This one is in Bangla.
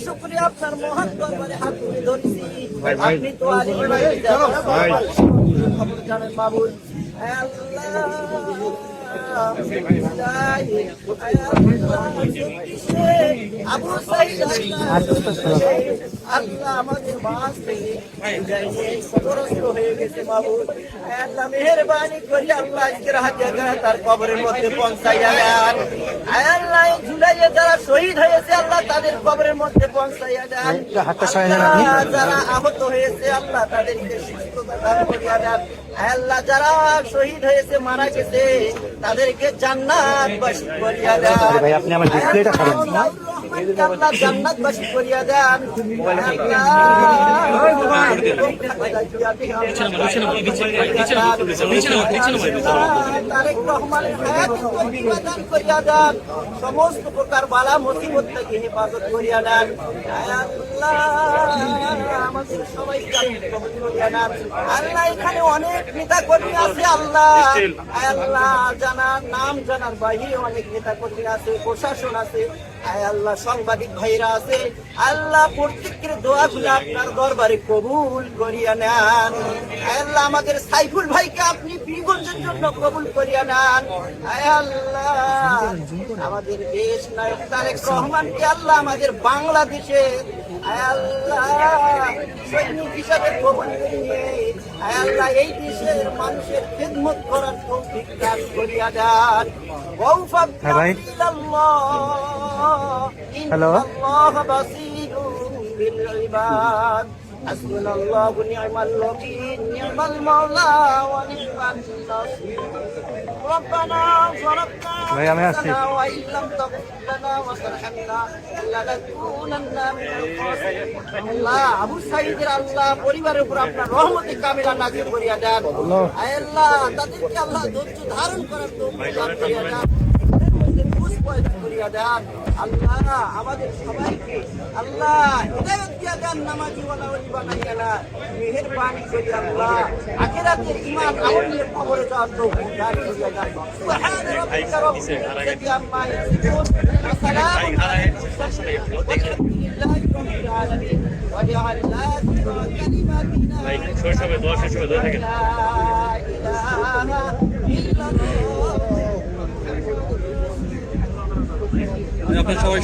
শুকরিয়া আপনার মহান দরবারে হাত তুলে ধরছি। আপনি তো আলিম খবর জানেন মাবুদ। আবু সাইদ আল্লাহ আমাদের মাঝ থেকে কবরস্থ হয়ে গেছে মাবুদ। আল্লাহ মেহেরবানি করে আল্লাহ আজকের হাতিয়াটা তার কবরের মধ্যে পৌঁছাইয়া দেন। আল্লাহ জুলাইয়ে যারা শহীদ হয়েছে আল্লাহ তাদের কবরের মধ্যে পৌঁছাইয়া দেন। যারা আহত হয়েছে আল্লাহ তাদেরকে সুস্থতা দান করিয়া দেন। আল্লাহ যারা শহীদ হয়েছে মারা গেছে তাদেরকে জান্নাতবাসী করিয়া দেন। ভাই আপনি আমার ডিসপ্লেটা ছাড়েন না, আল্লাহ জান্নাতবাসী করিয়া দেন। তারেক রহমানের হায়াত দান করিয়া দেন। সমস্ত প্রকার বালা মুসিবত থেকে হেফাজত করিয়া দেন। আমাদের সবাইকে কবুল করিয়া দেন। আল্লাহ এখানে অনেক নেতা কর্মী আছে আল্লাহ। আল্লাহ জানার নাম জানার বাহিরে অনেক নেতা কর্মী আছে, প্রশাসন আছে, আল্লাহ সাংবাদিক ভাইরা আছে। আল্লাহ প্রত্যেকের দোয়াগুলো আপনার দরবারে কবুল করিয়া নেন। আল্লাহ আমাদের সাইফুল ভাইকে আপনি বীরগঞ্জের জন্য কবুল করিয়া নেন। আল্লাহ আমাদের দেশ নায়ক তারেক রহমানকে আল্লাহ আমাদের বাংলাদেশে আল্লাহ সৈনিক হিসাবে কবুল করিয়ে আল্লাহ এই দেশের মানুষের খিদমত করার তৌফিক দান করিয়া দেন। হ্যালো حسبنا الله ونعم الوكيل نعم المولى ونعم النصير ربنا ظلمنا وإن لم تغفر لنا وترحمنا لنكونن من الخاسرين আল্লাহ আবু সাইদের আল্লাহ পরিবারের উপর আপনার রহমতে কামিলা নাযিল করিয়া দেন। আল্লাহ তাদেরকে আল্লাহ ধৈর্য ধারণ করার তৌফিক দান করিয়া দেন। আল্লাহ আমাদের সবাইকে আল্লাহ হিদায়াত দিয়া দেন। নামাজি ওয়ালা ওলি বানাইয়া দেন। মেহেরবানি করে আল্লাহ আখিরাতের ঈমান আমল নিয়ে কবরে যাওয়ার তৌফিক দান করিয়া দেন। সুবহান রাব্বিকা রাব্বিল ইজ্জাতি আম্মা ইয়াসিফুন ওয়া সালামুন আলাল মুরসালিন ওয়ালহামদুলিল্লাহি রাব্বিল আলামিন ওয়া জাআলনা কালিমাতিনা ভাই শৈশবে দোয়া শেষ হবে দোয়া থেকে লা ইলাহা ইল্লাল্লাহ। আপনার সবাই